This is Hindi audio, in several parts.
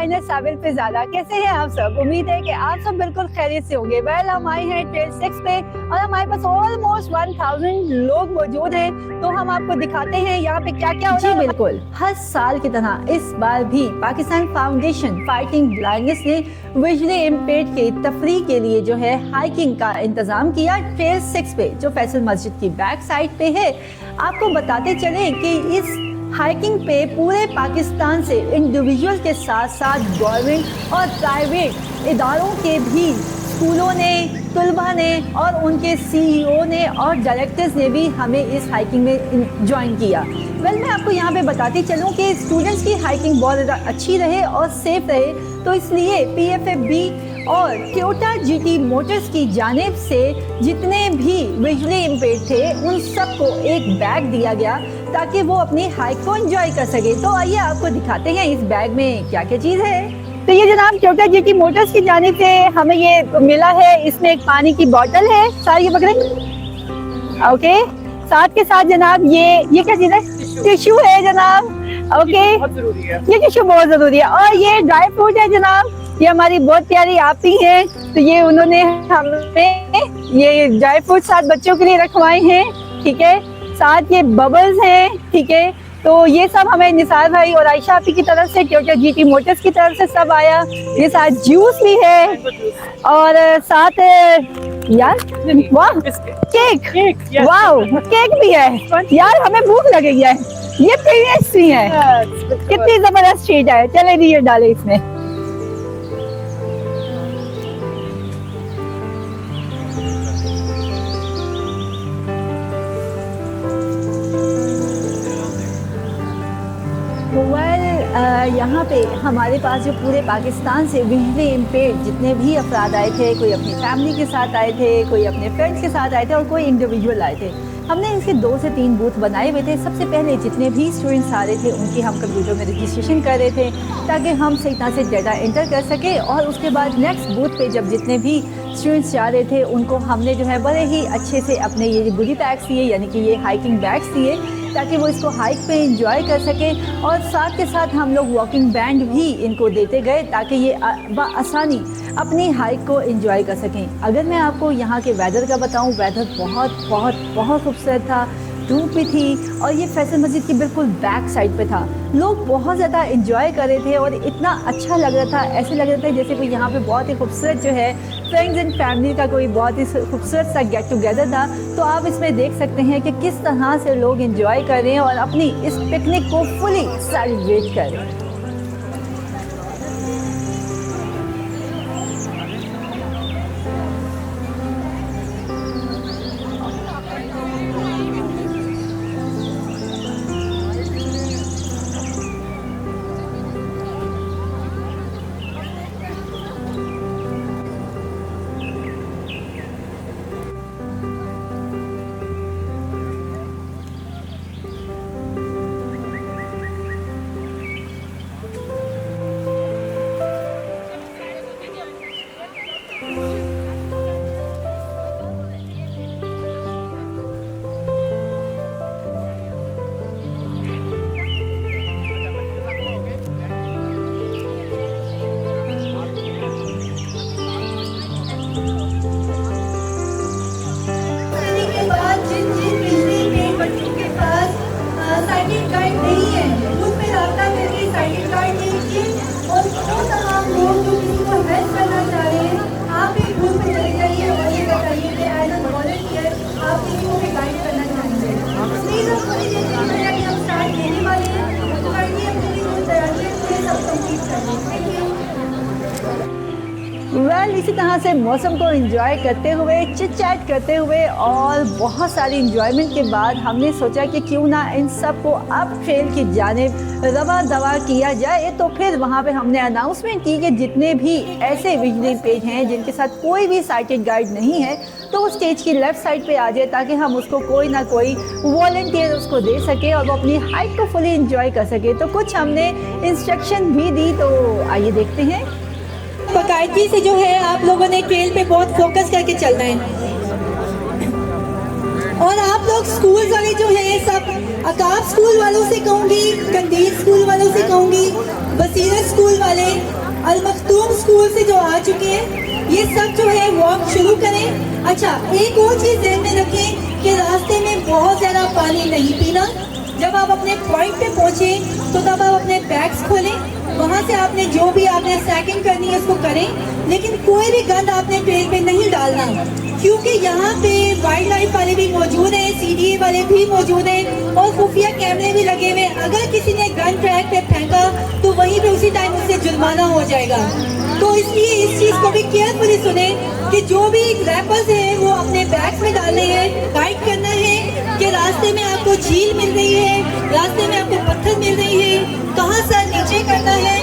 हाइनेस साबिल फिजादा, कैसे हैं आप सब? उम्मीद है कि आप सब बिल्कुल खैरियत से होंगे। वेल, हम आए हैं ट्रेल 6 पे और हमारे पास ऑलमोस्ट 1000 लोग मौजूद हैं, तो हम आपको दिखाते हैं यहाँ पे क्या क्या हो रहा है। जी बिल्कुल, हर साल की तरह इस बार भी पाकिस्तान फाउंडेशन फाइटिंग ब्लाइंडनेस ने विजुअली इम्पेयर्ड के तफरीह के लिए जो है हाइकिंग का इंतजाम किया ट्रेल 6 पे, जो फैसल मस्जिद की बैक साइड पे है। आपको बताते चले कि इस हाइकिंग पे पूरे पाकिस्तान से इंडिविजुअल के साथ साथ गवर्नमेंट और प्राइवेट इदारों के भी, स्कूलों ने, तलबा ने और उनके CEO ने और डायरेक्टर्स ने भी हमें इस हाइकिंग में ज्वाइन किया। वेल, मैं आपको यहाँ पे बताती चलूँ कि स्टूडेंट्स की हाइकिंग बहुत ज़्यादा अच्छी रहे और सेफ रहे, तो इसलिए PFFB और टोयोटा GT मोटर्स की जानिब से जितने भी विजुअली इम्पेयर्ड थे उन सबको एक बैग दिया गया ताकि वो अपनी हाइक को एंजॉय कर सके। तो आइए आपको दिखाते हैं इस बैग में क्या क्या चीज़ है। तो ये जनाब टोयोटा GT मोटर्स की जानिब से हमें ये मिला है। इसमें एक पानी की बोतल है, सारी ये पकड़े, ओके। साथ के साथ जनाब ये क्या चीज़ है? टिश्यू है जनाब, ओके। ये टिश्यू बहुत ज़रूरी है। और ये ड्राई फ्रूट है जनाब, ये हमारी बहुत प्यारी आपी हैं, तो ये उन्होंने हमें ये ड्राई फ्रूट साथ बच्चों के लिए रखवाए हैं, ठीक है। साथ ये बबल्स हैं, ठीक है। तो ये सब हमें निसार भाई और आयशा आपी की तरफ से, टोयोटा GT मोटर्स की तरफ से सब आया। ये साथ जूस भी है और साथ यार वाह केक, वाह केक भी है यार, हमें भूख लग गई है। ये पेस्ट्री है, कितनी जबरदस्त चीज है। चले जी ये डाले इसमें। यहाँ पे हमारे पास जो पूरे पाकिस्तान से विजुअली इम्पेयर्ड जितने भी अफराद आए थे, कोई अपनी फैमिली के साथ आए थे, कोई अपने फ्रेंड्स के साथ आए थे और कोई इंडिविजुअल आए थे। हमने इसके 2 से 3 बूथ बनाए हुए थे। सबसे पहले जितने भी स्टूडेंट्स आ रहे थे उनकी हम कंप्यूटर में रजिस्ट्रेशन कर रहे थे ताकि हम सही तरह से डाटा एंटर कर सके, और उसके बाद नेक्स्ट बूथ पे जब जितने भी स्टूडेंट्स जा रहे थे उनको हमने जो है बड़े ही अच्छे से अपने ये गोदी बैग्स दिए, यानी कि ये हाइकिंग बैग्स दिए, ताकि वो इसको हाइक पे एंजॉय कर सके। और साथ के साथ हम लोग वॉकिंग बैंड भी इनको देते गए ताकि ये आसानी अपनी हाइक को एंजॉय कर सकें। अगर मैं आपको यहाँ के वेदर का बताऊँ, वेदर बहुत बहुत बहुत खूबसूरत था, धूप भी थी और ये फैसल मस्जिद की बिल्कुल बैक साइड पे था। लोग बहुत ज़्यादा एंजॉय कर रहे थे और इतना अच्छा लग रहा था, ऐसे लग रहा था जैसे कोई यहाँ पे बहुत ही खूबसूरत जो है फ्रेंड्स एंड फैमिली का कोई बहुत ही खूबसूरत सा गेट टुगेदर था। तो आप इसमें देख सकते हैं कि किस तरह से लोग एंजॉय कर रहे हैं और अपनी इस पिकनिक को फुली सेलिब्रेट कर रहे हैं। इसी तरह से मौसम को एंजॉय करते हुए, चिट चैट करते हुए और बहुत सारी इंजॉयमेंट के बाद हमने सोचा कि क्यों ना इन सब को अब ट्रेल की जानिब रवा दवा किया जाए। तो फिर वहाँ पे हमने अनाउंसमेंट की कि जितने भी ऐसे विजुअली पेज हैं जिनके साथ कोई भी साइटेड गाइड नहीं है तो वो स्टेज की लेफ्ट साइड पे आ जाए ताकि हम उसको कोई ना कोई वॉलंटियर उसको दे सके और वो अपनी हाइक को फुली एंजॉय कर सके। तो कुछ हमने इंस्ट्रक्शन भी दी, तो आइए देखते हैं। बाकायदगी से जो है आप लोगों ने ट्रेल पे बहुत फोकस करके चलना है और आप लोग स्कूल वाले जो है सब अकाब स्कूल वालों से कहूँगी, कंदील स्कूल वालों से कहूँगी, बसीरत स्कूल वाले, अल मखतूम स्कूल से जो आ चुके हैं, ये सब जो है वॉक शुरू करें। अच्छा, एक और चीज ध्यान में रखें कि रास्ते में बहुत ज्यादा पानी नहीं पीना। जब आप अपने पॉइंट पे पहुंचे तो तब आप अपने बैग्स खोलें, वहां से आपने जो भी आपने सैकिंग करनी है उसको करें, लेकिन कोई भी गंद आपने ट्रेन पे नहीं डालना, क्योंकि यहाँ पे वाइल्ड लाइफ वाले भी मौजूद हैं, CDA वाले भी मौजूद हैं और खुफिया कैमरे भी लगे हुए हैं। अगर किसी ने गन ट्रैक पे फेंका तो वहीं पे उसी टाइम उससे जुर्माना हो जाएगा। तो इसलिए इस चीज को भी केयरफुली सुने कि जो भी रैपर्स हैं वो अपने बैग्स में डालने हैं। गाइड करना है कि रास्ते में आपको झील मिल रही है, रास्ते में आपको पत्थर मिल रही है, कहाँ सर नीचे करना है।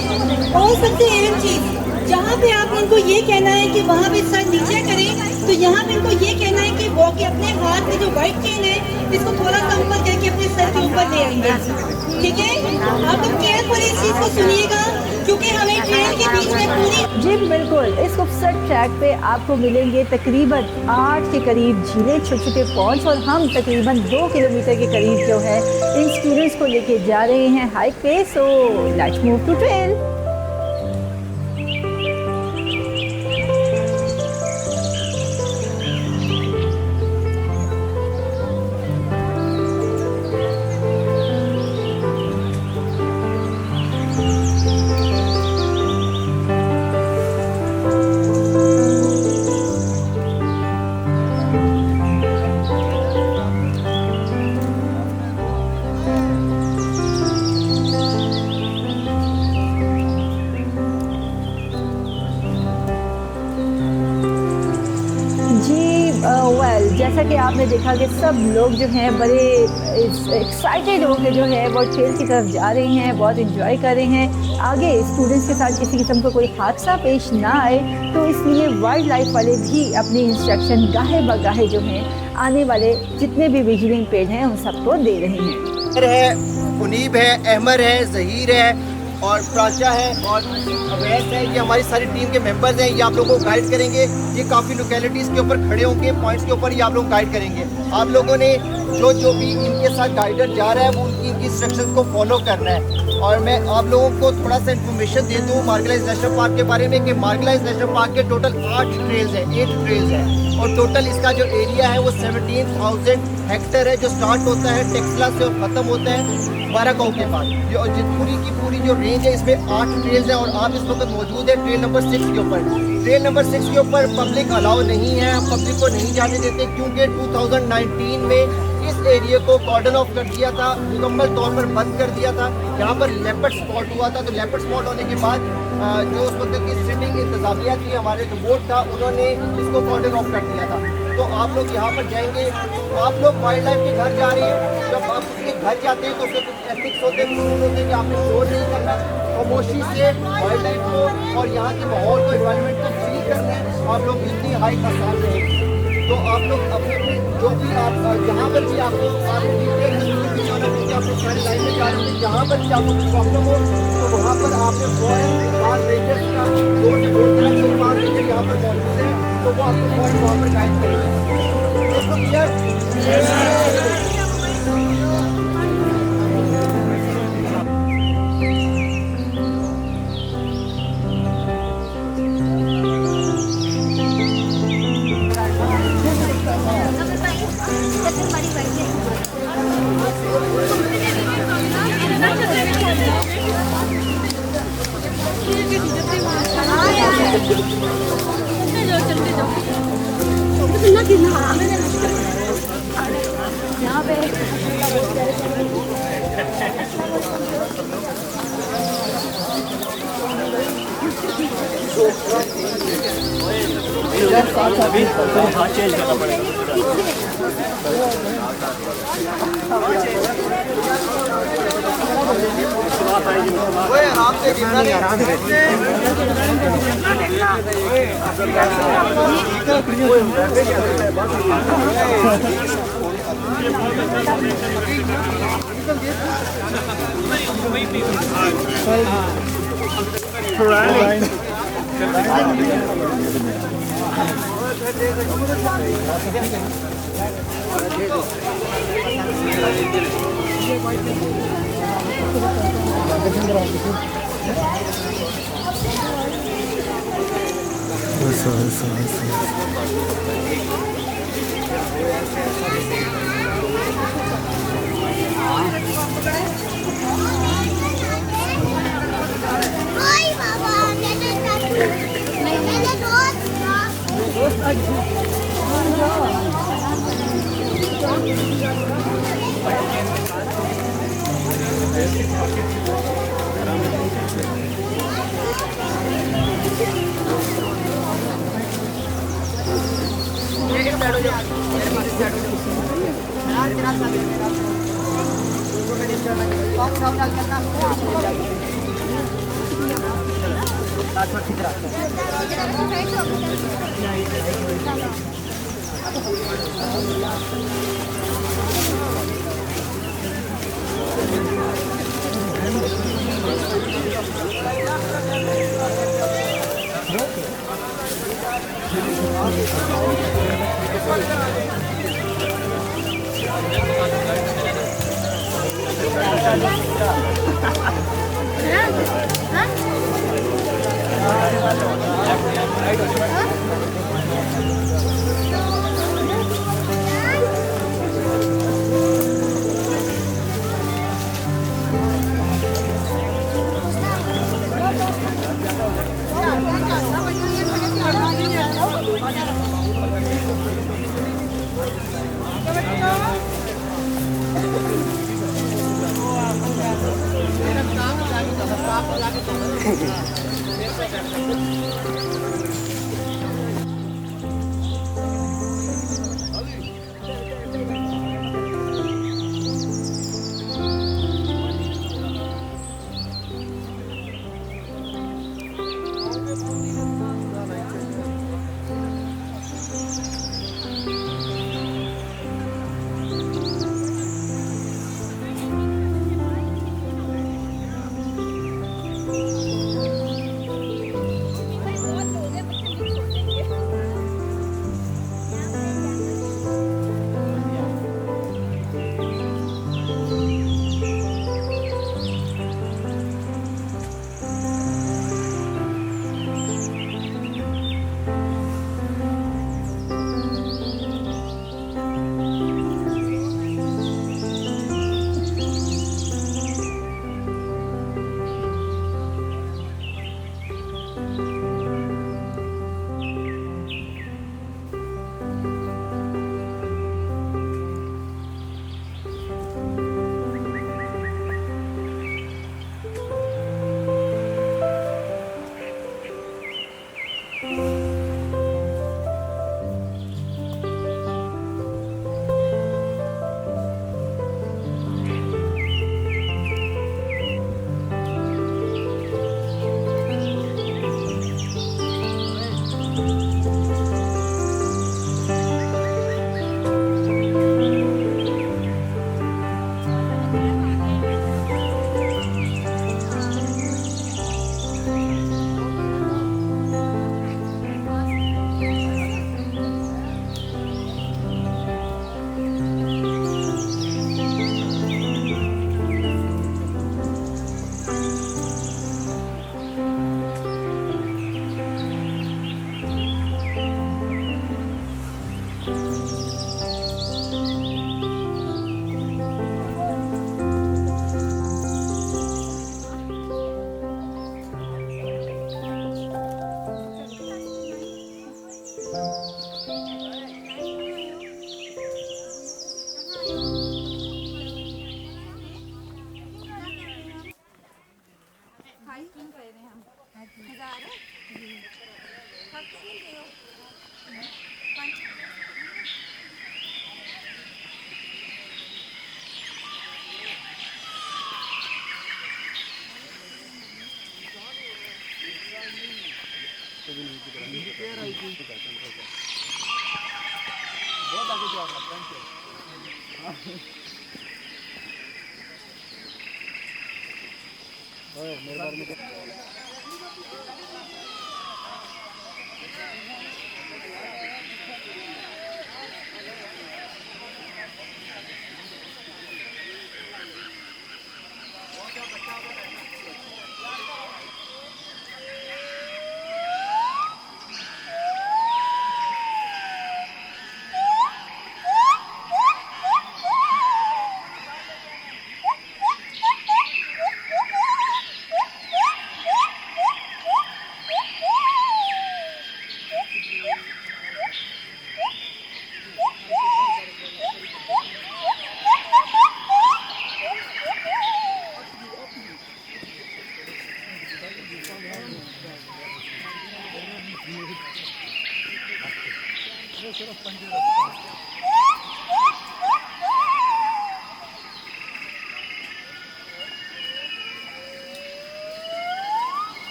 और सबसे अहम चीज, जहाँ पे आप इनको ये कहना है कि वहाँ पे सर नीचे करें, तो यहाँ पे इनको ये कहना है कि वो के अपने हाथ में जो व्हाइट चेन है इसको थोड़ा सा ऊपर करके अपने सर के ऊपर ले आएंगे। ठीक है, आप लोग केयरफुली इस चीज को सुनिएगा, क्योंकि हमें ट्रेन के बीच में पूरी जी बिल्कुल, इस खूबसूरत ट्रैक पे आपको मिलेंगे तकरीबन 8 के करीब झीलें, छोटे छोटे पॉन्ड्स, और हम तकरीबन 2 किलोमीटर के करीब जो है इन स्टूडेंट्स को लेके जा रहे हैं हाइक पे। So let's move to train. जैसा कि आपने देखा कि सब लोग जो हैं बड़े एक्साइटेड होकर जो है वो ट्रेन की तरफ जा रहे हैं, बहुत इंजॉय कर रहे हैं। आगे स्टूडेंट्स के साथ किसी किस्म का कोई हादसा पेश ना आए, तो इसलिए वाइल्ड लाइफ वाले भी अपनी इंस्ट्रक्शन गाहे बगाहे जो हैं आने वाले जितने भी विजिटिंग पेड़ हैं उन सबको दे रहे हैं। मुनीब है, अहमर है, जहीर है और प्राचा है और अवैस है। ये हमारी सारी टीम के मेंबर्स हैं। ये आप लोगों को गाइड करेंगे। ये काफ़ी लोकेलिटीज़ के ऊपर खड़े होंगे, पॉइंट्स के ऊपर ये आप लोग गाइड करेंगे। आप लोगों ने जो भी इनके साथ गाइडर जा रहा है वो इनकी इंस्ट्रक्शंस को फॉलो करना है। और मैं आप लोगों को थोड़ा सा इन्फॉर्मेशन दे दूँ मार्गलाइज नेशनल पार्क के बारे में कि मार्गलाइज नेशनल पार्क के टोटल 8 ट्रेल्स हैं और टोटल इसका जो एरिया है वो 17,000 हेक्टेयर है, जो स्टार्ट होता है टेक्सला से और ख़त्म होता है बारागांव के बाद। पूरी की पूरी जो रेंज है इसमें 8 ट्रेल्स हैं और आप इस वक्त मौजूद है ट्रेल नंबर 6 के ऊपर। ट्रेल नंबर 6 के ऊपर पब्लिक अलाउ नहीं है, हम पब्लिक को नहीं जाने देते, क्योंकि 2019 में इस एरिया को कॉर्डन ऑफ कर दिया था, मुकम्मल तौर पर बंद कर दिया था। यहाँ पर लेपर्ड स्पॉट हुआ था, तो लेपर्ड स्पॉट होने के बाद जो उस वक्त की सिटिंग इंतजामिया थी, हमारे जो बोर्ड था, उन्होंने इसको कॉर्डन ऑफ कर दिया था। तो आप लोग यहाँ पर जाएंगे, आप लोग वाइल्ड लाइफ के घर जा रहे हैं, जब आप उसके घर जाते हैं तो उसके कुछ एथिक्स होते हैं, रूल होते हैं कि आपने शोर नहीं करना, खामोशी से वाइल्ड लाइफ को और यहाँ के माहौल को, इन्वायरमेंट को फील करना है। आप लोग इतनी हाई आसान रहेंगे, तो आप लोग अपने जो भी आप जहाँ पर भी आपको आपको सारी लाइन में जा रहे हैं, जहाँ पर भी आपको प्रॉब्लम हो तो वहाँ पर आपने बात रेंजर्स का 2 से 2 तरह के 5 रेंजर यहाँ पर मौजूद है, तो वो आपको वहाँ पर गाइड करेंगे। यहाँ पे अभी हाथ चेंज करना पड़ेगा।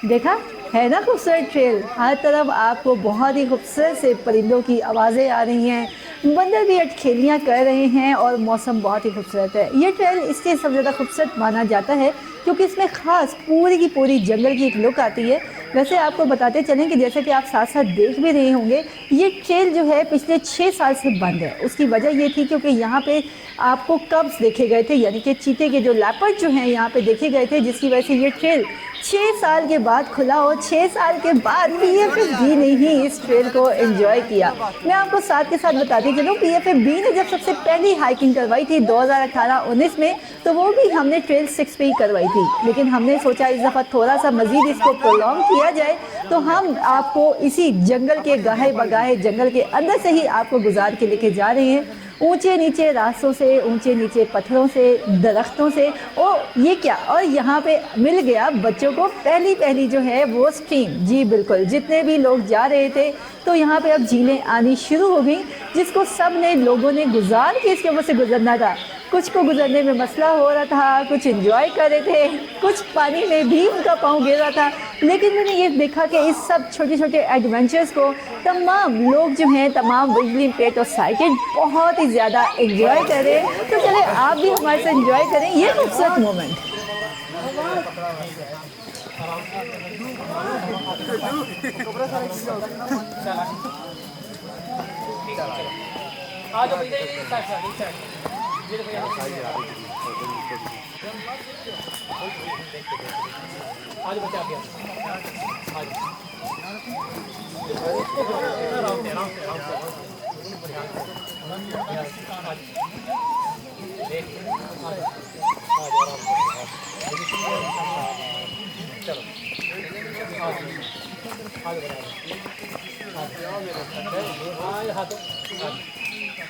देखा है ना खूबसूरत ट्रेल। हर तरफ आपको बहुत ही खूबसूरत से परिंदों की आवाज़ें आ रही हैं, बंदर भी अटखेलियाँ कर रहे हैं और मौसम बहुत ही खूबसूरत है। ये ट्रेल इसलिए सबसे ज़्यादा खूबसूरत माना जाता है क्योंकि इसमें ख़ास पूरी की पूरी जंगल की एक लुक आती है। वैसे आपको बताते चलें कि जैसे कि आप साथ साथ देख भी रहे होंगे, ये ट्रेल जो है पिछले 6 साल से बंद है। उसकी वजह ये थी क्योंकि यहाँ पे आपको कब्स देखे गए थे, यानी कि चीते के जो लेपर्ड जो हैं यहाँ पे देखे गए थे, जिसकी वजह से ये ट्रेल 6 साल के बाद खुला और 6 साल के बाद PFFB ने ही इस ट्रेल को एंजॉय किया। मैं आपको साथ के साथ बताती चलूँ, PFFB ने जब सबसे पहली हाइकिंग करवाई थी 2018-19 में, तो वो भी हमने ट्रेल 6 पे ही करवाई थी। लेकिन हमने सोचा इस दफ़ा थोड़ा सा मज़ीद इसको प्रोलॉन्ग किया जाए, तो हम आपको इसी जंगल के गाहे बगाहे जंगल के अंदर से ही आपको गुजार के लेके जा रहे हैं, ऊंचे नीचे रास्तों से, ऊंचे नीचे पत्थरों से, दरख्तों से। और ये क्या, और यहाँ पे मिल गया बच्चों को पहली जो है वो स्ट्रीम। जी बिल्कुल, जितने भी लोग जा रहे थे तो यहाँ पे अब झीलें आनी शुरू हो गई, जिसको सब ने लोगों ने गुजार के इसके ऊपर से गुजरना था। कुछ को गुजरने में मसला हो रहा था, कुछ एंजॉय कर रहे थे, कुछ पानी में भी उनका पाँव गिर रहा था। लेकिन मैंने ये देखा कि इस सब छोटे छोटे एडवेंचर्स को तमाम लोग जो हैं, तमाम विजुअली इम्पेयर्ड और साइटेड बहुत ही ज़्यादा एंजॉय कर रहे हैं। तो चले आप भी हमारे साथ एंजॉय करें ये खूबसूरत मोमेंट।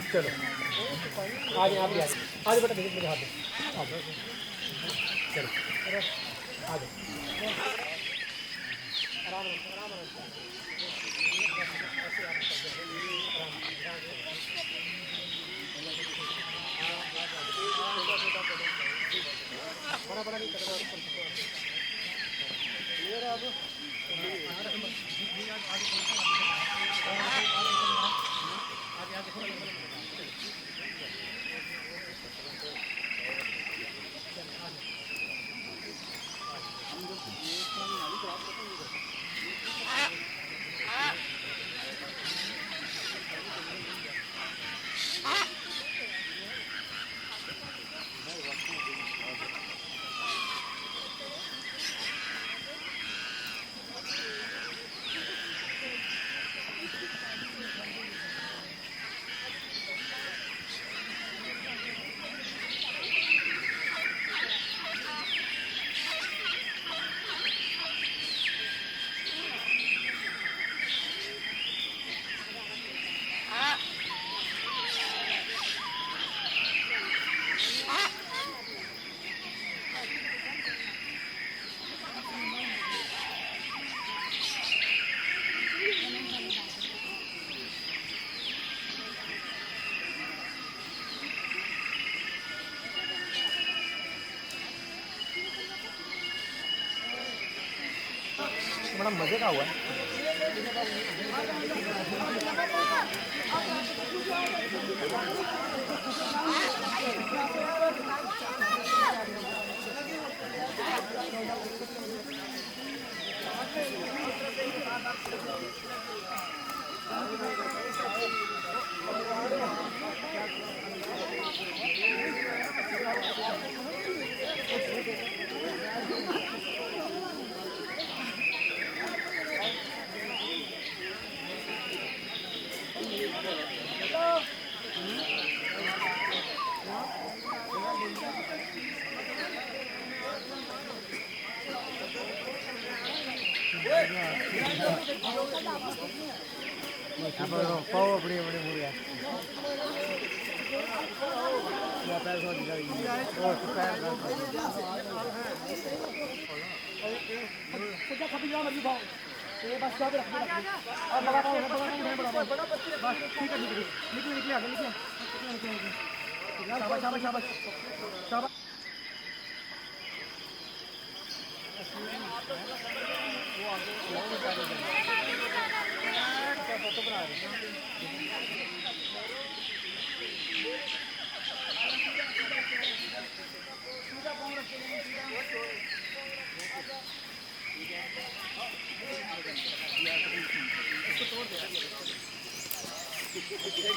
चलो आज आप भी आज बेटा मुझे हाथ दो, चलो आ जाओ आराम बड़ा बड़ा नहीं करना ये रहा अब बड़ा मजे का हुआ है। पाओ अपनी अपनी एक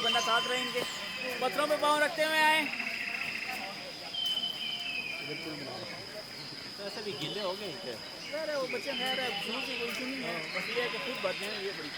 बंदा साथ रहे इनके पत्थरों पे पाँव रखते हुए आए। तो ऐसे भी गिले हो गए क्या? अरे वो बच्चे नए रहे शुरू से कोई सुनी है बस ये है कि खुद बातें हैं ये बड़ी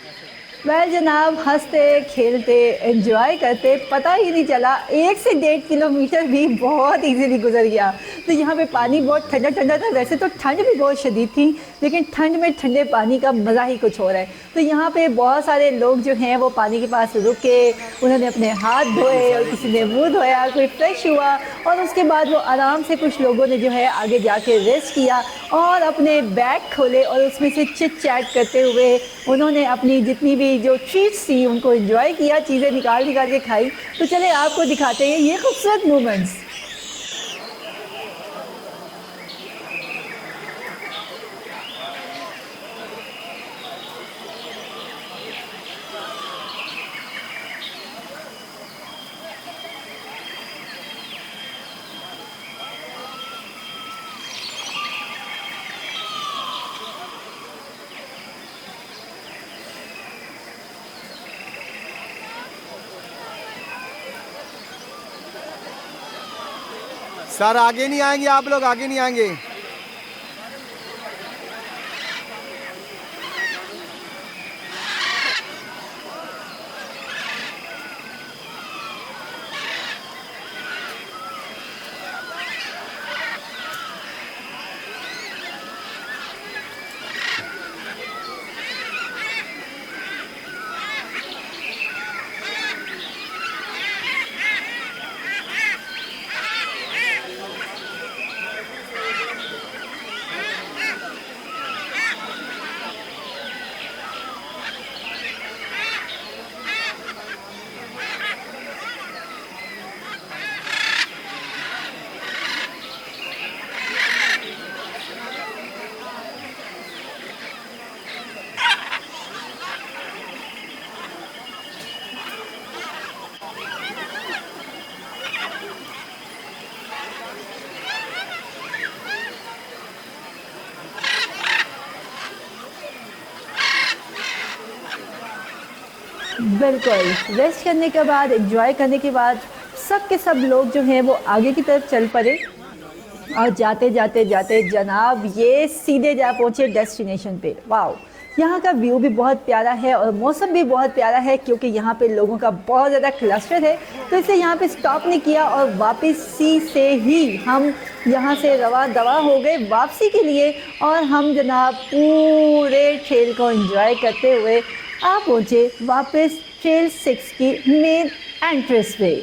वेल जनाब, हंसते खेलते एंजॉय करते पता ही नहीं चला 1 से 1.5 किलोमीटर भी बहुत इजीली गुजर गया। तो यहाँ पे पानी बहुत ठंडा ठंडा था। वैसे तो ठंड भी बहुत शदीद थी, लेकिन ठंड में ठंडे पानी का मज़ा ही कुछ और है। तो यहाँ पे बहुत सारे लोग जो हैं वो पानी के पास रुके, उन्होंने अपने हाथ धोए और किसी ने मुँह धोया, कोई फ्रेश हुआ और उसके बाद वो आराम से कुछ लोगों ने जो है आगे जाके रेस्ट किया और अपने बैग खोले और उसमें से चिट चैट करते हुए उन्होंने अपनी जितनी भी जो ट्रीट्स थी उनको एंजॉय किया, चीज़ें निकाल के खाई। तो चले आपको दिखाते हैं ये खूबसूरत मोमेंट्स। सर आगे नहीं आएंगे, आप लोग आगे नहीं आएंगे। बिल्कुल, रेस्ट करने के बाद, एंजॉय करने के बाद सब के सब लोग जो हैं वो आगे की तरफ चल पड़े और जाते जाते जाते जनाब ये सीधे जा पहुँचे डेस्टिनेशन पे। वाओ, यहाँ का व्यू भी बहुत प्यारा है और मौसम भी बहुत प्यारा है क्योंकि यहाँ पे लोगों का बहुत ज़्यादा क्लस्टर है। तो इसे यहाँ पे स्टॉप नहीं किया और वापसी से ही हम यहाँ से रवा दवा हो गए वापसी के लिए और हम जनाब पूरे ट्रेल को एंजॉय करते हुए आ पहुँचे वापस ट्रेल 6 की मेन एंट्रेंस पे।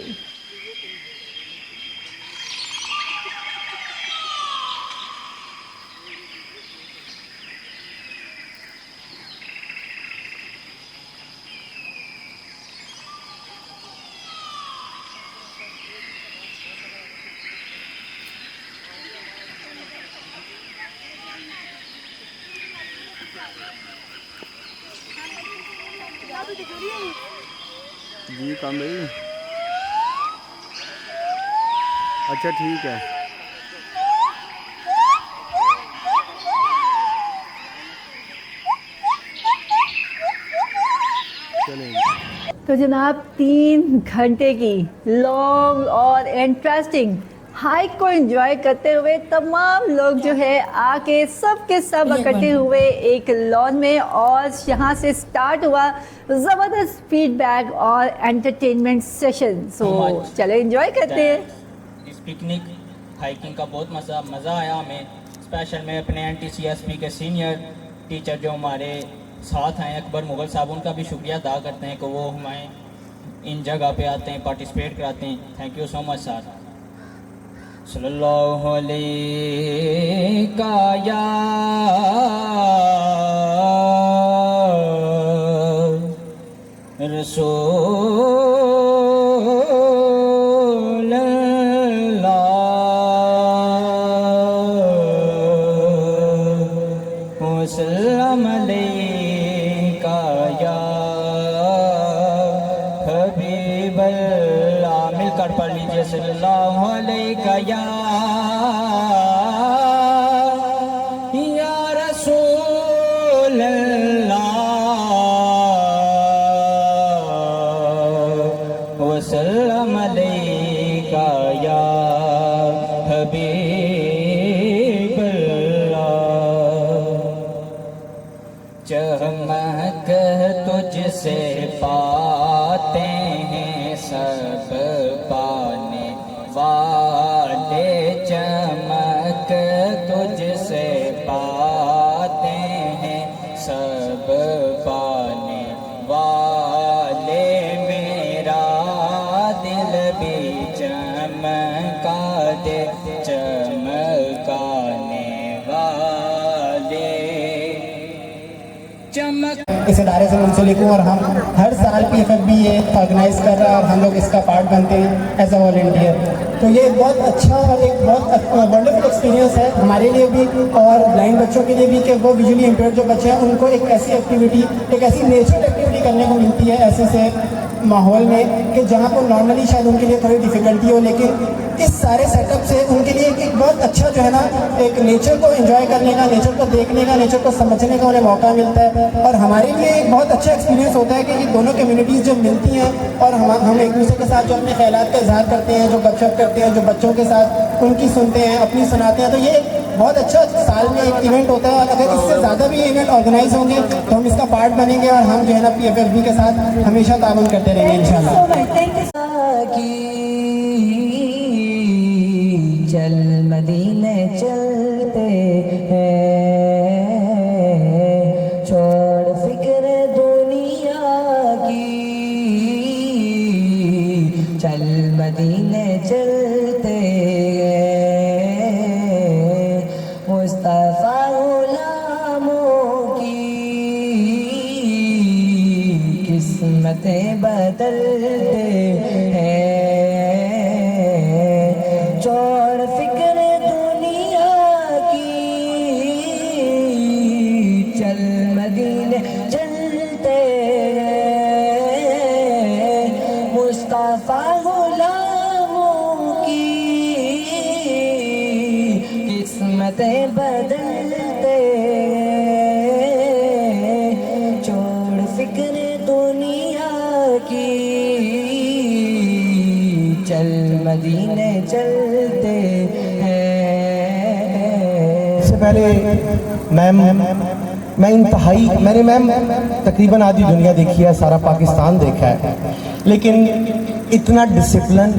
जी काम भाई, अच्छा ठीक है। तो जनाब 3 घंटे की लॉन्ग और इंटरेस्टिंग हाइक को एंजॉय करते हुए तमाम लोग जो है आके सब के सब इकट्ठे हुए एक लॉन में और यहाँ से स्टार्ट हुआ ज़बरदस्त फीडबैक और एंटरटेनमेंट सेशन। सो चले एंजॉय करते हैं। इस पिकनिक हाइकिंग का बहुत मज़ा आया हमें। स्पेशल में अपने NTCSP के सीनियर टीचर जो हमारे साथ हैं अकबर मुगल साहब, उनका भी शुक्रिया अदा करते हैं कि वो हमें इन जगह पे आते हैं, पार्टिसिपेट कराते हैं। Thank you so much sir. सल्लल्लाहु अलैहि या रसूल अल्लाह वसल्लम अलैका या हबीब अल्लाह। मिलकर पढ़ लीजिए सल्लल्लाहु अलैका या रसूल अल्लाह वसल्लम अलैका या हबीब अल्लाह। चमक तुझसे पाते हैं सब पाने वाले, चमक तुझसे पाते हैं सब पाने वाले, मेरा दिल भी चमका दे चमकाने वाले। चमक इस इदारे से मुंसलिक हूँ और हम हर साल PFFB ये ऑर्गेनाइज कर रहा है और हम लोग इसका पार्ट बनते हैं एज अ वॉलंटियर। तो ये एक बहुत अच्छा और एक बहुत वंडरफुल एक्सपीरियंस है हमारे लिए भी और ब्लाइंड बच्चों के लिए भी कि वो विजुअली इम्पेयर्ड जो बच्चे हैं उनको एक ऐसी एक्टिविटी, एक ऐसी नेचुरल एक्टिविटी करने को मिलती है ऐसे से माहौल में कि जहाँ पर नॉर्मली शायद उनके लिए थोड़ी डिफ़िकल्टी हो, लेकिन इस सारे सेटअप से उनके लिए एक बहुत अच्छा जो है ना एक नेचर को एंजॉय करने का, नेचर को देखने का, नेचर को समझने का उन्हें मौका मिलता है। और हमारे लिए एक बहुत अच्छा एक्सपीरियंस होता है कि ये दोनों कम्युनिटीज़ जब मिलती हैं और हम एक दूसरे के साथ जो अपने ख्यालात का इजहार करते हैं, जो गपशप करते हैं, जो बच्चों के साथ उनकी सुनते हैं, अपनी सुनाते हैं, तो ये एक बहुत अच्छा साल में एक इवेंट होता है। और अगर इससे ज़्यादा भी इवेंट ऑर्गेनाइज होंगे तो हम इसका पार्ट बनेंगे और हम जो है ना PFFB के साथ हमेशा ताउन करते रहेंगे इंशाल्लाह। चल मदीने चलते हैं, छोड़ फिक्र दुनिया की, चल मदीने चलते हैं, मुस्तफा गुलामों की किस्मतें बदलते हैं, छोड़ फिक्र दुनिया की, चल मदीने चलते हैं, मुस्तफा गुलामों की किस्मतें बदलते हैं, छोड़ फिक्र दुनिया की, चल मदीने चलते हैं। इससे पहले मैं इंतहाई मैंने मैम तकरीबन आधी दुनिया देखी है, सारा पाकिस्तान देखा है, लेकिन इतना डिसिप्लिन,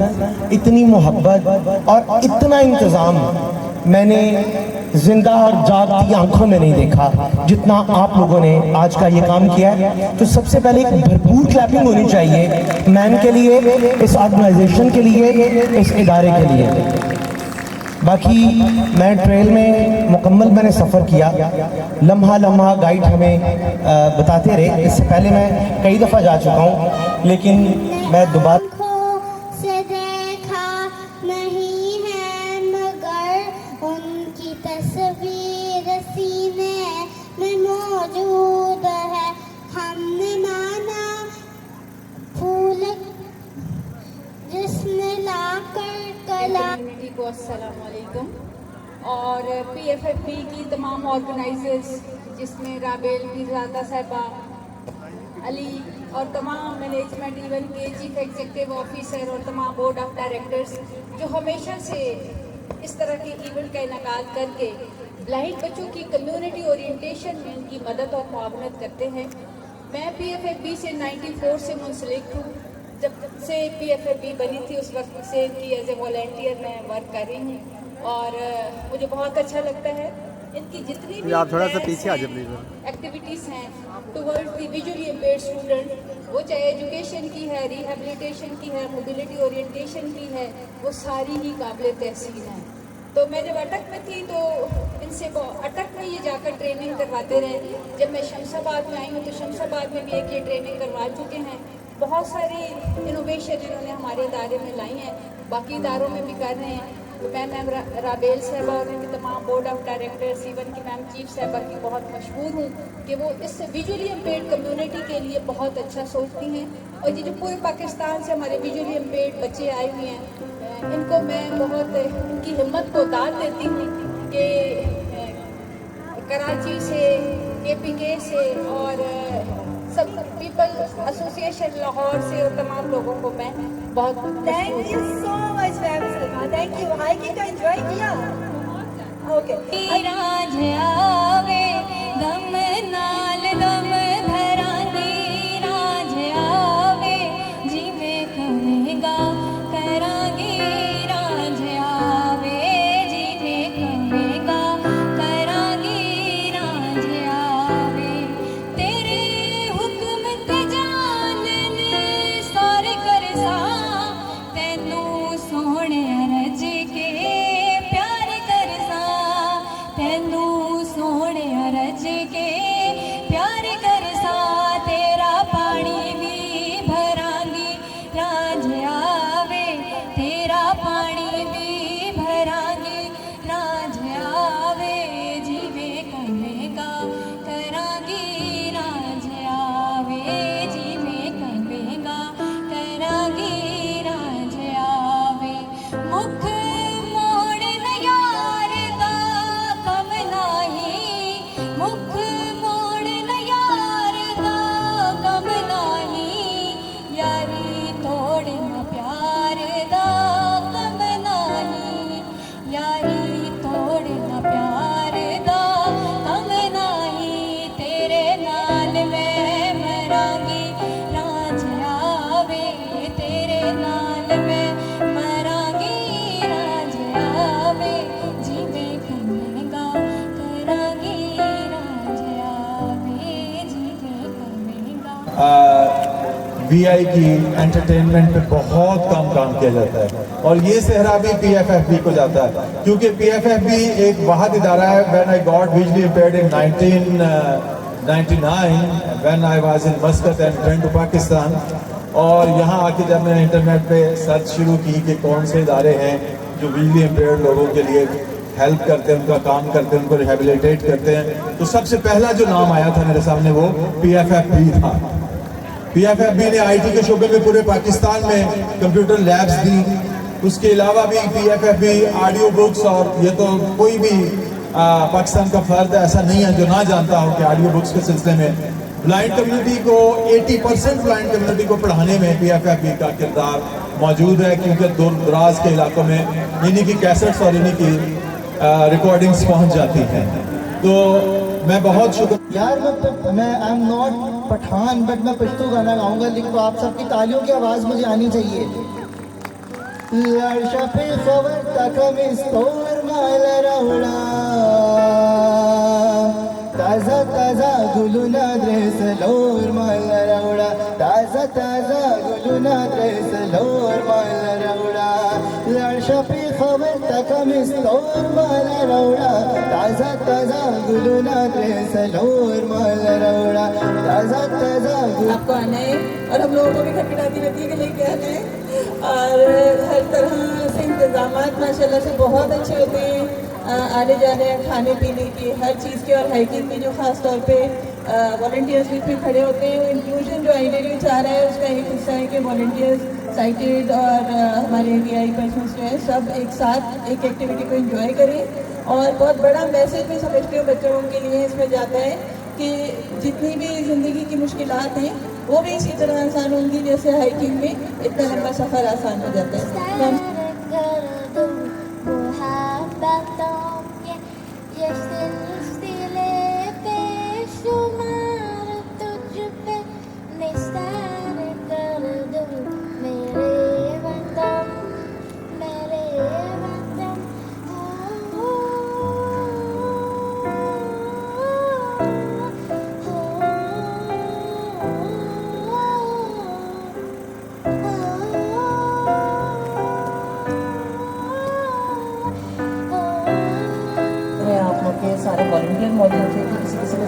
इतनी मोहब्बत और इतना इंतज़ाम मैंने जिंदा और जागती आंखों में नहीं देखा जितना आप लोगों ने आज का ये काम किया है। तो सबसे पहले एक भरपूर क्लैपिंग होनी चाहिए मैम के लिए, इस ऑर्गेनाइजेशन के लिए, इस इदारे के लिए। बाकी मैं ट्रेल में मुकम्मल मैंने सफ़र किया, लम्हा लम्हा गाइड हमें बताते रहे। इससे पहले मैं कई दफ़ा जा चुका हूँ, लेकिन मैं दोबारा से देखा नहीं है मगर उनकी तस्वीर सीने में मौजूद है। हमने माना फूल जिसने लाकर कला को अस्सलाम वालेकुम। और PFFB की तमाम ऑर्गेनाइजर्स जिसमें राबेल पीरजादा साहिबा, अली और तमाम मैनेजमेंट, इवन के चीफ एग्जीक्यूटिव ऑफिसर और तमाम बोर्ड ऑफ डायरेक्टर्स जो हमेशा से इस तरह के इवेंट का इनेकाद करके ब्लाइंड बच्चों की कम्युनिटी ओरिएंटेशन में उनकी मदद और मुआवनत करते हैं। मैं PFFB से 94 से मुंसलिक हूँ। जब से PFFB बनी थी उस वक्त से इनकी एज ए वॉलंटियर मैं वर्क कर रही हूँ और मुझे बहुत अच्छा लगता है। इनकी जितनी भी आप थोड़ा सा पीछे आ जाइए प्लीज एक्टिविटीज़ हैं towards the visually impaired student, वो चाहे एजुकेशन की है, रिहेबिलिटेशन की है, मोबिलिटी ओरिएंटेशन की है, वो सारी ही काबिल तहसीन है। तो मैं जब अटक में थी तो इनसे अटक में ये जाकर ट्रेनिंग करवाते रहे। जब मैं शमशाबाद में आई हूँ तो शमशाबाद में भी एक ये ट्रेनिंग करवा चुके हैं। बहुत सारी इनोवेशन इन्होंने हमारे इदारे में लाई हैं, बाकी इदारों में भी कर रहे हैं। तो मैं मैम राबेल साहबा और उनके तमाम बोर्ड ऑफ डायरेक्टर्स, इवन की मैम चीफ साहबा की बहुत मशहूर हूँ कि वो इस विजुअली इम्पेयर्ड कम्युनिटी के लिए बहुत अच्छा सोचती हैं। और ये जो पूरे पाकिस्तान से हमारे विजुअली इम्पेयर्ड बच्चे आए हुए हैं, इनको मैं बहुत उनकी हिम्मत को दाद देती हूँ कि कराची से, KPK से और सब पीपल एसोसिएशन लाहौर से और तमाम लोगों को मैं बहुत thank you so much ma'am Salma, thank you. Hiking का एंजॉय किया? ओके। राज आवे गम नाल गम भरांदी, राज आवे जिवे कहेगा करांगी, राज आवे जिवे कहेगा करांगी, राज आवे तेरे हुक्म ते जानन सारे करसा, तैनू सोहणे रज के प्यार करसा, तैनू सोहणे रज के प्यार करसा, तेरा पानी भी भरांगी, राज आवे तेरा पानी भी भरांगी, राज आवे जिवे कहेगा करांगी, राज आवे जिवे कहेगा करांगी, राज आवे मुख मोड़ न यार दा कम नाही, मुख मोड़ न यार दा कम नाही, यारी तोड़ न प्यार दा कम नाही, यारी तोड़ न प्यार दा कम नाही, तेरे नाल मैं मरांगी, राज आवे तेरे नाल मैं मरांगी, राज आवे जिवे कहेगा करांगी, राज आवे जिवे कहेगा। VI एंटरटेनमेंट पे बहुत कम काम किया जाता है और ये सेहरा भी PFFB को जाता है, क्योंकि PFFB एक वाहिद इदारा है। When I got visually impaired in 1999 when I was in Muscat and returned to Pakistan, और यहाँ आके जब मैंने इंटरनेट पे सर्च शुरू की कि कौन से इदारे हैं जो विजुअली इम्पेयर्ड लोगों के लिए हेल्प करते हैं, उनका काम करते हैं, उनको रिहेबिलिटेट करते हैं, तो सबसे पहला जो नाम आया था मेरे सामने वो PFFB था। PFFB ने IT के शोबे में पूरे पाकिस्तान में कंप्यूटर लैब्स दी। उसके अलावा भी PFFB ऑडियो बुक्स, और ये तो कोई भी पाकिस्तान का फर्द ऐसा नहीं है जो ना जानता हो कि ऑडियो बुक्स के सिलसिले में ब्लाइंड कम्युनिटी को 80% ब्लाइंड कम्युनिटी को पढ़ाने में PFFB का किरदार मौजूद है, क्योंकि दूर दराज के इलाकों में इन्हीं की कैसेट्स और इन्हीं की रिकॉर्डिंग्स पहुंच जाती हैं। तो मैं बहुत शुक्र यार मैं I am not Pathan but मैं पश्तो गाना गाऊंगा, लेकिन तो आप सबकी तालियों की आवाज़ मुझे आनी चाहिए। लड़शा पे खबर तक मिस्तोर माल रौड़ा, ताज़ा ताज़ा गुलुना ड्रेस लोर माल रौड़ा, ताज़ा ताज़ा गुलुना ड्रेस लोर माल रौड़ा, लड़शा पे खबर तक मिस्तोर माल रौड़ा, ताज़ा ताज़ा गुलुना ड्रेस लोर माल रौड़ा, ताज़ा ताज़ा। आपको आना है और हम लोगों को भी खटखटाती रहती है कि लेके आना है, और हर तरह से इंतजामात माशाल्लाह से बहुत अच्छे होते हैं। आने जाने खाने पीने की हर चीज़ के, और हाइकिंग की जो ख़ास तौर पे वॉलंटियर्स भी फिर खड़े होते हैं। इंक्लूजन जो आइडेंटिटी चाह रहा है उसका एक हिस्सा है कि वॉलंटियर्स, साइटेड और हमारे VI पर्सन्स जो है सब एक साथ एक एक्टिविटी को एंजॉय करें। और बहुत बड़ा मैसेज मैं समझती हूँ बच्चों के लिए इसमें जाता है कि जितनी भी ज़िंदगी की मुश्किलात हैं वो भी इसी तरह आसान होंगी जैसे हाइकिंग में इतना लंबा सफ़र आसान हो जाता है।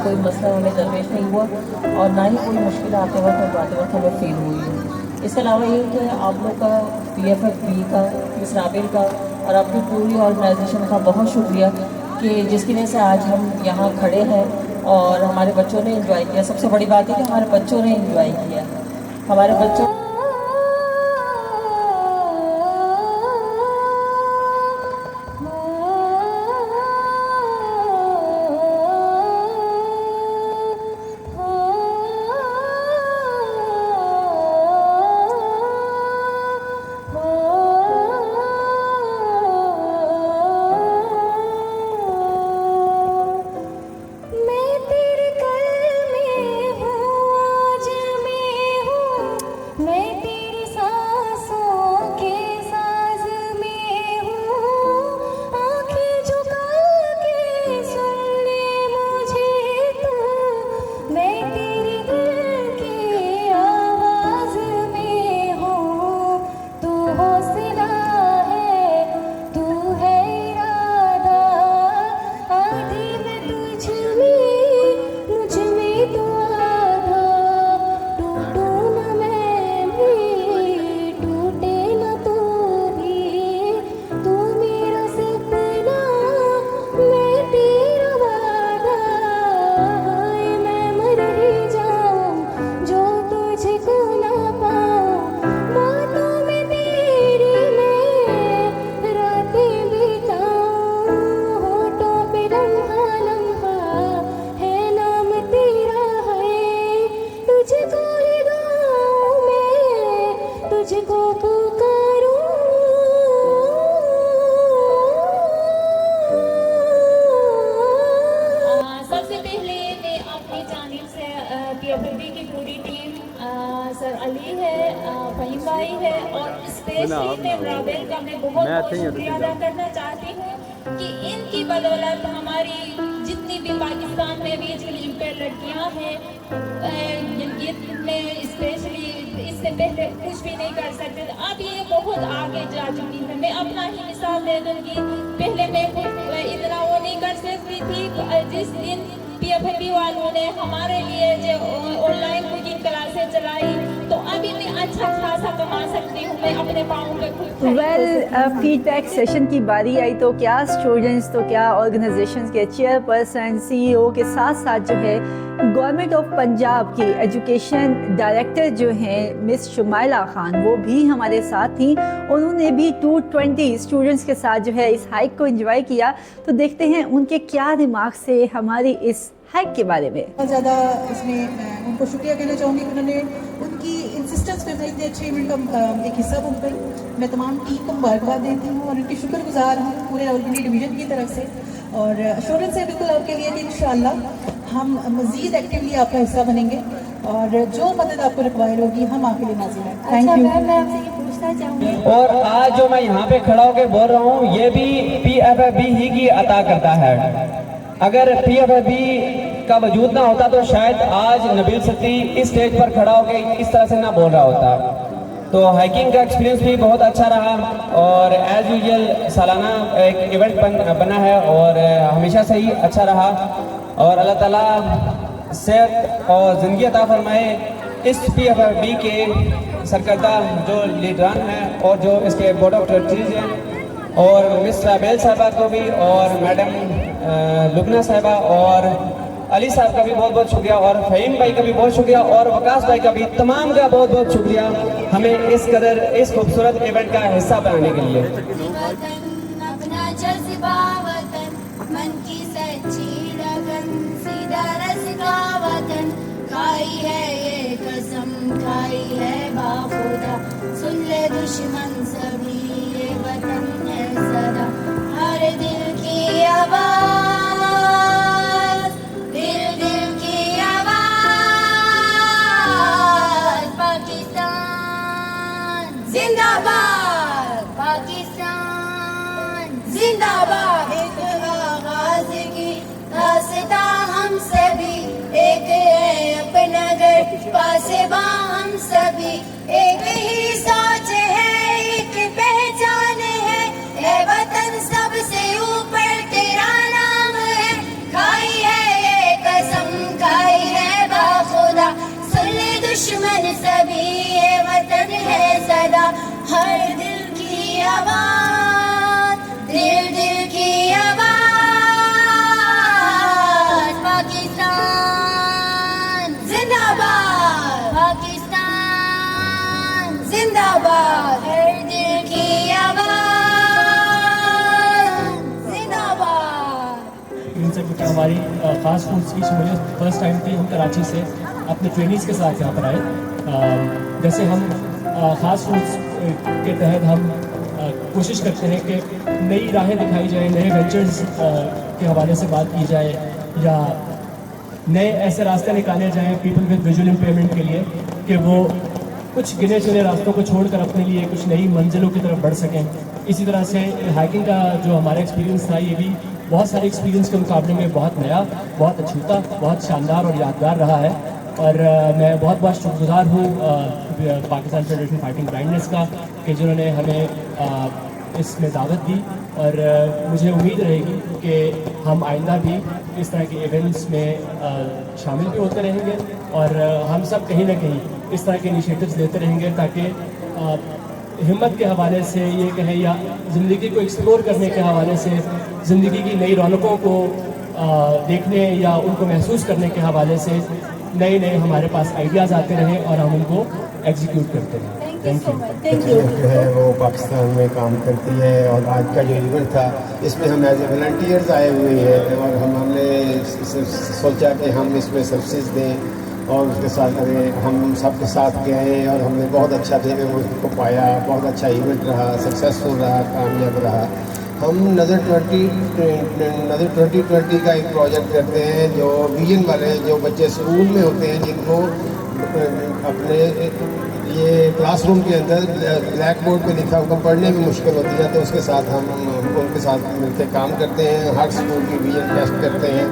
कोई मसला हमें दरपेश नहीं हुआ और ना ही कोई मुश्किल आते वक्त और जाते वक्त हमें फील हुई है। इसके अलावा ये कि आप लोग का PFFB का, मिस राबेल का और आपकी पूरी ऑर्गेनाइजेशन का बहुत शुक्रिया कि जिसकी वजह से आज हम यहाँ खड़े हैं और हमारे बच्चों ने एंजॉय किया। सबसे बड़ी बात है कि हमारे बच्चों ने एंजॉय किया। हमारे बच्चों PFFB की पूरी टीम, सर अली है, फहीम भाई है और स्पेशली मैं राबेल का मैं बहुत शुक्रिया अदा करना चाहती हूँ कि इनकी बदौलत हमारी जितनी भी पाकिस्तान में विजुअली इम्पेयर्ड लड़कियाँ हैं, मैं स्पेशली इससे पहले कुछ भी नहीं कर सकते थे, अब ये बहुत आगे जा चुकी है। मैं अपना ही मिसाल दे दूँगी, पहले मैं इतना वो नहीं कर सकती थी। जिस दिन PFFB वालों ने हमारे लिए जो ऑनलाइन कुकिंग क्लासेस चलाई तो अभी मैं अच्छा खासा कमा सकती हूँ, मैं अपने पाँव पे खुद। फीडबैक सेशन की बारी आई तो क्या स्टूडेंट्स तो क्या ऑर्गेनाइजेशंस के चेयरपर्सन CEO के साथ साथ जो है गवर्नमेंट ऑफ पंजाब की एजुकेशन डायरेक्टर जो हैं मिस शुमाइला खान, वो भी हमारे साथ थी। उन्होंने भी 220 स्टूडेंट्स के साथ जो है इस हाइक को एंजॉय किया। तो देखते हैं उनके क्या रिमार्क्स से हमारी इस हाइक के बारे में। बहुत ज़्यादा इसमें उनको शुक्रिया कहना चाहूँगी कि उन्होंने उनकी इंसिस्टेंस पे इतने अच्छे इवेंट का एक हिस्सा बन गई। मैं तमाम टीम को मुबारकबाद देती हूँ और उनकी शुक्रगुजार हूँ पूरे रावलपिंडी डिवीज़न की तरफ से, और एश्योरेंस है बिल्कुल आपके लिए कि इंशाअल्लाह हम मज़ीद एक्टिवली आपका हिस्सा बनेंगे और जो मदद आपको रिक्वायर होगी हम आपके लिए हाजिर हैं। Thank you. मैं आपसे ये पूछना चाहूँगी, और आज जो मैं यहाँ पे खड़ा होकर बोल रहा हूँ ये भी PFFB ही की अता करता है। अगर PFFB का वजूद ना होता तो शायद आज नबील सती इस स्टेज पर खड़ा होकर इस तरह से ना बोल रहा होता। तो हाइकिंग का एक्सपीरियंस भी बहुत अच्छा रहा और एज यूजुअल सालाना एक इवेंट बना है और हमेशा से ही अच्छा रहा, और अल्लाह ताला सेहत और ज़िंदगी अता फरमाए इस PFFB के सरकर्दा जो लीडरान हैं और जो इसके बोर्ड ऑफ ट्रस्टीज हैं, और मिस राबेल साहबा को भी और मैडम लुबना साहबा और अली साहब का भी बहुत बहुत शुक्रिया, और फ़हीम भाई का भी बहुत शुक्रिया, और वकास भाई का भी, तमाम का बहुत बहुत शुक्रिया हमें इस कदर इस खूबसूरत इवेंट का हिस्सा बनाने के लिए। अपना जज्बा वतन, मन की सच्ची लगन, सीधा रस्ता वतन, खाई है ये कसम, खाई है बाखुदा, सुन ले दुश्मन सभी ये वतन है सदा, हर दिल की आवाज़, जिंदाबाद पाकिस्तान, जिंदाबाद। एक आगाज की रास्ता हम सभी, एक है अपना घर पासेबा हम सभी, एक ही सोच है, एक पहचान है, ए वतन सबसे ऊपर तेरा नाम है, खाई है ये कसम, हर दिल की आवाज, दिल दिल की आवाज। पाकिस्तान जिंदाबाद, पाकिस्तान जिंदाबाद। हर दिल की आवाज जिंदाबाद। कि हमारी ख़ास फूड्स की शमूलियत फर्स्ट टाइम थी। हम कराची से अपने ट्रेनिंग्स के साथ यहाँ पर आए। जैसे हम ख़ास फूड्स के तहत हम कोशिश करते हैं कि नई राहें दिखाई जाएं, नए वेंचर्स के हवाले से बात की जाए, या नए ऐसे रास्ते निकाले जाएं पीपल विद विजुअल इम्पेयरमेंट के लिए कि वो कुछ गिने चुने रास्तों को छोड़कर अपने लिए कुछ नई मंजिलों की तरफ बढ़ सकें। इसी तरह से हाइकिंग का जो हमारा एक्सपीरियंस था, ये भी बहुत सारे एक्सपीरियंस के मुकाबले में बहुत नया, बहुत अछूता, बहुत शानदार और यादगार रहा है। और मैं बहुत बहुत शुक्रगुजार हूँ पाकिस्तान फेडरेशन फाइटिंग ब्लाइंडनेस का कि जिन्होंने हमें इसमें दावत दी। और मुझे उम्मीद रहेगी कि हम आइंदा भी इस तरह के इवेंट्स में शामिल भी होते रहेंगे, और हम सब कहीं ना कहीं इस तरह के इनिशिएटिव्स लेते रहेंगे, ताकि हिम्मत के हवाले से ये कहें, या ज़िंदगी को एक्सप्लोर करने के हवाले से, ज़िंदगी की नई रौनकों को देखने या उनको महसूस करने के हवाले से नए नए हमारे पास आइडियाज़ आते रहें और हम उनको एग्जीक्यूट करते रहें। Thank you. जो है वो पाकिस्तान में काम करती है, और आज का जो इवेंट था इसमें हम एज ए वॉलंटियर्स आए हुए हैं, और हमने सोचा कि हम इसमें सर्विसेज दें, और उसके साथ हम सबके साथ गए और हमने बहुत अच्छा दिन को पाया। बहुत अच्छा इवेंट रहा, सक्सेसफुल रहा, कामयाब रहा। हम नज़र 2020 का एक प्रोजेक्ट करते हैं, जो विजन वाले जो बच्चे स्कूल में होते हैं, जिनको अपने ये क्लासरूम के अंदर ब्लैक बोर्ड पे लिखा उनको पढ़ने में मुश्किल होती है, तो उसके साथ हम उनके साथ मिलकर काम करते हैं। हर स्कूल की विजन टेस्ट करते हैं।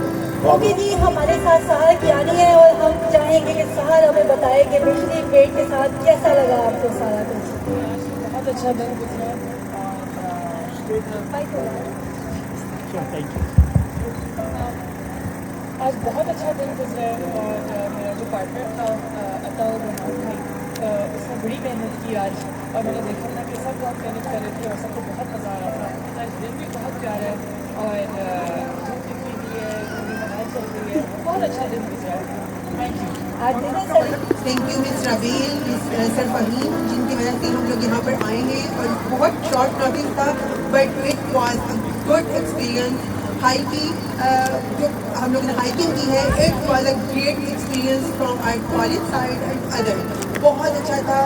ओके जी, हमारे साथ सहारा कियानी है, और हम चाहेंगे कि सहारा हमें बताए कि बिजली पेट के साथ कैसा लगा आपको सारा कुछ। बहुत अच्छा दिन गुजरा। आज बहुत अच्छा दिन गुजरा, और मेरा जो पार्टनर था अताउर रहमान भाई, उसने बड़ी मेहनत की आज, और मैंने देखा था कि सब बहुत मेहनत कर रहे थे और सबको बहुत मज़ा आ रहा था। आज दिन भी बहुत प्यारा है, और बहुत अच्छा दिन गुजरा। Thank you. Thank you miss Rabeel, miss sir Faheem, जिनकी वजह से हम लोग यहाँ पर आए हैं, और बहुत शॉर्ट नोटिस था, but it was a good experience. Hiking जो हम लोग ने हाइकिंग की है, it was a great experience from our college side and other. बहुत अच्छा था,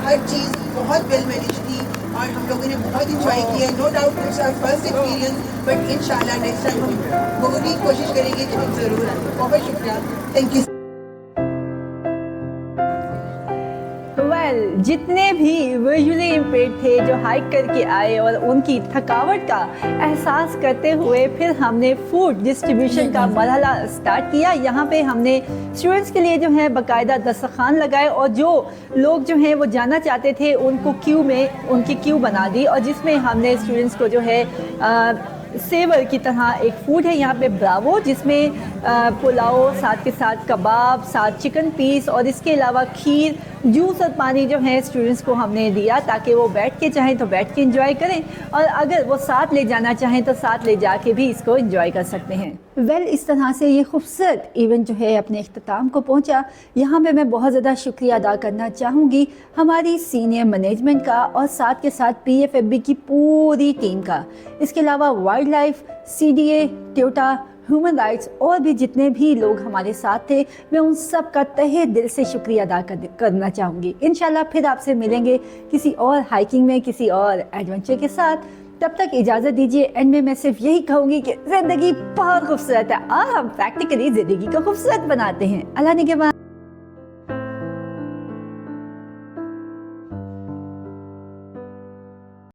हर चीज़ बहुत वेल मैनेज थी, और हम लोगों ने बहुत इंजॉय किया। No doubt it's our first experience, but इंशाल्लाह नेक्स्ट टाइम हम पूरी कोशिश करेंगे कि हम ज़रूर आएँ। बहुत शुक्रिया, थैंक यू। जितने भी विजुअली इम्पेयर्ड थे जो हाइक करके आए, और उनकी थकावट का एहसास करते हुए फिर हमने फूड डिस्ट्रीब्यूशन का मरहला स्टार्ट किया। यहाँ पे हमने स्टूडेंट्स के लिए जो है बाकायदा दस्तरखान लगाए, और जो लोग जो हैं वो जाना चाहते थे उनको उनकी क्यू बना दी, और जिसमें हमने स्टूडेंट्स को जो है सेवर की तरह एक फ़ूड है यहाँ पे ब्रावो, जिसमें पुलाव, साथ के साथ कबाब, साथ चिकन पीस, और इसके अलावा खीर, जूस और पानी जो है स्टूडेंट्स को हमने दिया, ताकि वो बैठ के चाहें तो बैठ के एंजॉय करें, और अगर वो साथ ले जाना चाहें तो साथ ले जाके भी इसको एंजॉय कर सकते हैं। इस तरह से ये खूबसूरत इवेंट जो है अपने इख्तिताम को पहुंचा। यहाँ पे मैं बहुत ज़्यादा शुक्रिया अदा करना चाहूँगी हमारी सीनियर मैनेजमेंट का, और साथ के साथ PFFB की पूरी टीम का। इसके अलावा wild life, CDA, Toyota, human rights, और भी जितने भी लोग हमारे साथ थे, मैं उन सब का तहे दिल से शुक्रिया अदा करना चाहूँगी। इंशाल्लाह फिर आपसे मिलेंगे किसी और हाइकिंग में, किसी और एडवेंचर के साथ। तब तक इजाज़त दीजिए। एंड में मैं सिर्फ यही कहूँगी कि ज़िंदगी बहुत खूबसूरत है, और हम प्रैक्टिकली ज़िंदगी को खूबसूरत बनाते हैं। अल्लाह ने के बाद।